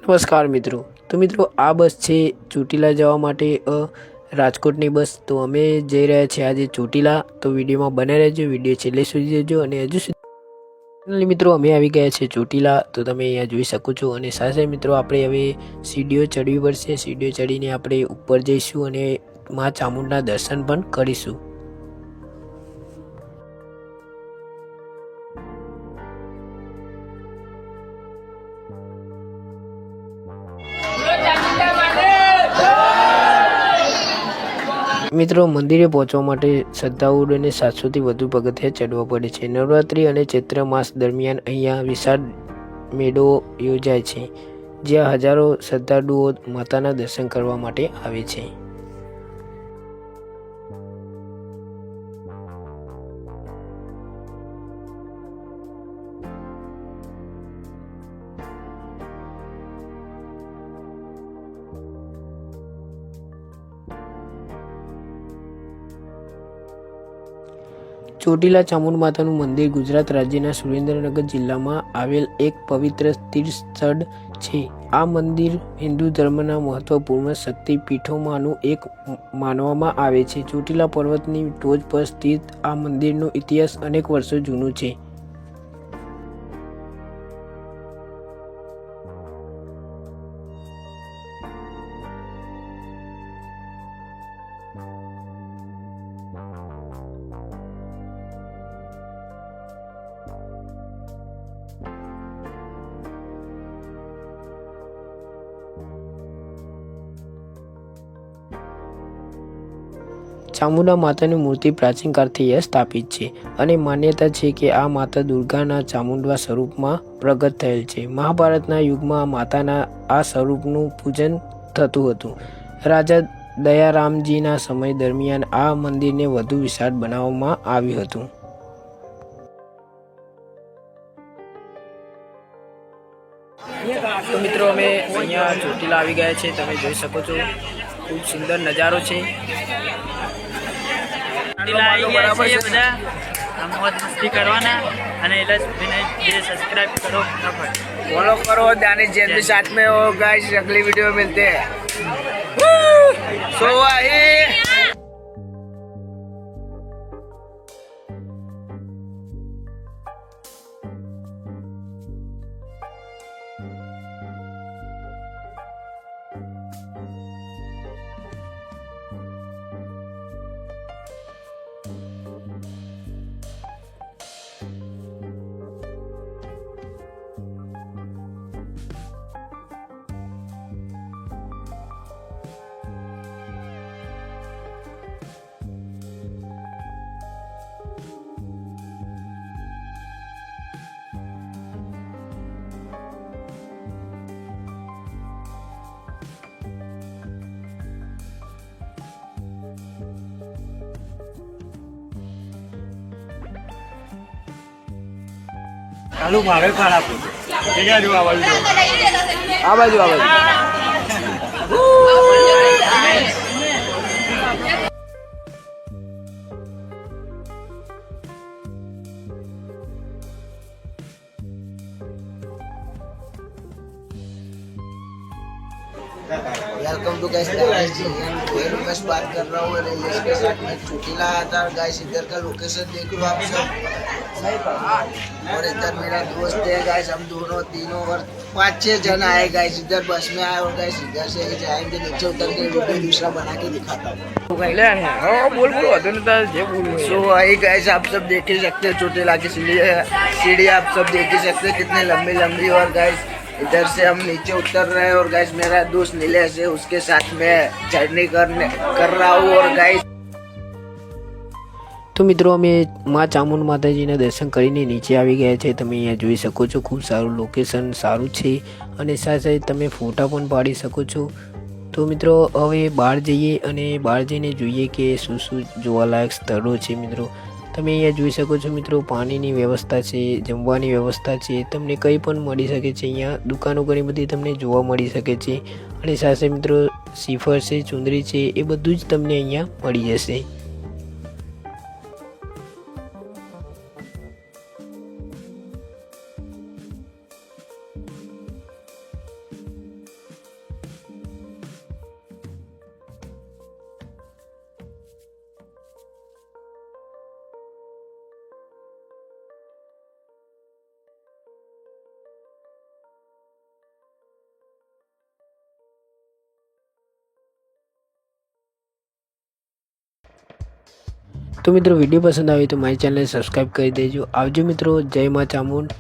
નમસ્કાર મિત્રો, તો મિત્રો આ બસ છે ચોટીલા જવા માટે રાજકોટની બસ। તો અમે જઈ રહ્યા છીએ આજે ચોટીલા। તો વિડીયોમાં બને રહેજો, વિડીયો છેલ્લે સુધી જોજો। અને હજુ સુધી મિત્રો અમે આવી ગયા છે ચોટીલા, તો તમે અહીંયા જોઈ શકો છો। અને સાથે મિત્રો આપણે હવે સીડીઓ ચડવી પડશે। સીડીઓ ચડીને આપણે ઉપર જઈશું અને મા ચામુંડના દર્શન પણ કરીશું। મિત્રો મંદિરે પહોંચવા માટે શ્રદ્ધાળુઓને 700 થી વધુ પગથિયાં ચડવા પડે છે। નવરાત્રી અને ચૈત્ર માસ દરમિયાન અહીંયા વિશાળ મેળો યોજાય છે, જ્યાં હજારો શ્રદ્ધાળુઓ માતાના દર્શન કરવા માટે આવે છે। ચોટીલા ચામુંડ માતાનું મંદિર ગુજરાત રાજ્યના સુરેન્દ્રનગર જિલ્લામાં આવેલ એક પવિત્ર તીર્થસ્થળ છે। આ મંદિર હિન્દુ ધર્મના મહત્વપૂર્ણ શક્તિપીઠોમાંનું એક માનવામાં આવે છે। ચોટીલા પર્વતની ટોચ પર સ્થિત આ મંદિરનો ઇતિહાસ અનેક વર્ષો જૂનો છે। ચામુંડા માતાની મૂર્તિ પ્રાચીન કાળથી સ્થાપિત છે અને માન્યતા છે કે આ માતા દુર્ગાના ચામુંડવા સ્વરૂપમાં પ્રગટ થયેલ છે। મહાભારતના યુગમાં માતાના આ સ્વરૂપનું પૂજન થતું હતું। રાજા દયારામજીના સમય દરમિયાન આ મંદિરને વધુ વિશાળ બનાવવામાં આવ્યું હતું। તો મિત્રો અમે અહીંયા ચોટીલા આવી ગયા છે, તમે જોઈ શકો છો। ખૂબ સુંદર નજારો છે। फॉलो करो दानिश जैन भी साथ में हो गाइस। अगली वीडियो में मिलते हैं। सो ચાલુ ભાવે ખરાબ આ બાજુ वेलकम टू गाइस मैं बात कर रहा हूँ रईस के साथ में चोटीला आता। गाइस इधर का लोकेशन देख लो आप सब। और इधर मेरा दोस्त है गाइस, हम दोनों तीनों और 5-6 जन आए गाइस। इधर बस में आए और गाइस इधर से जाएंगे, नीचे उतर के वीडियो दूसरा बना के दिखाता हूँ। सो आई गाइस, आप सब देख ही सकते हैं चोटीला की सीढ़ी आप सब देख ही सकते हैं कितनी लंबी लंबी। और गाइस इधर से हम नीचे उतर रहे हैं और गाइस मेरा दोस्त नीलेश है, उसके साथ में जर्नी कर रहा हूँ। और गाइस तो मित्रों અમે મા ચામુંડ માતાજીના દર્શન કરીને નીચે આવી ગયા છે। તમે અહીંયા જોઈ શકો છો, ખૂબ સારું લોકેશન સારું છે અને સાથે તમે ફોટા પણ પાડી શકો છો। તો મિત્રો હવે બહાર જઈએ અને બહાર જઈને જોઈએ કે શું શું જોવાલાયક સ્થળો છે। મિત્રો તમે અહીંયા જોઈ શકો છો મિત્રો, પાણીની વ્યવસ્થા છે, જમવાની વ્યવસ્થા છે, તમને કંઈ પણ મળી શકે છે। અહીંયા દુકાનો ઘણી બધી તમને જોવા મળી શકે છે અને સાથે મિત્રો શ્રીફળ છે, ચુંદડી છે, એ બધું જ તમને અહીંયા મળી જશે। તો મિત્રો વિડીયો પસંદ આવે તો મારી ચેનલને સબસ્ક્રાઈબ કરી દેજો. આવજો મિત્રો, જય મા ચામુંડ.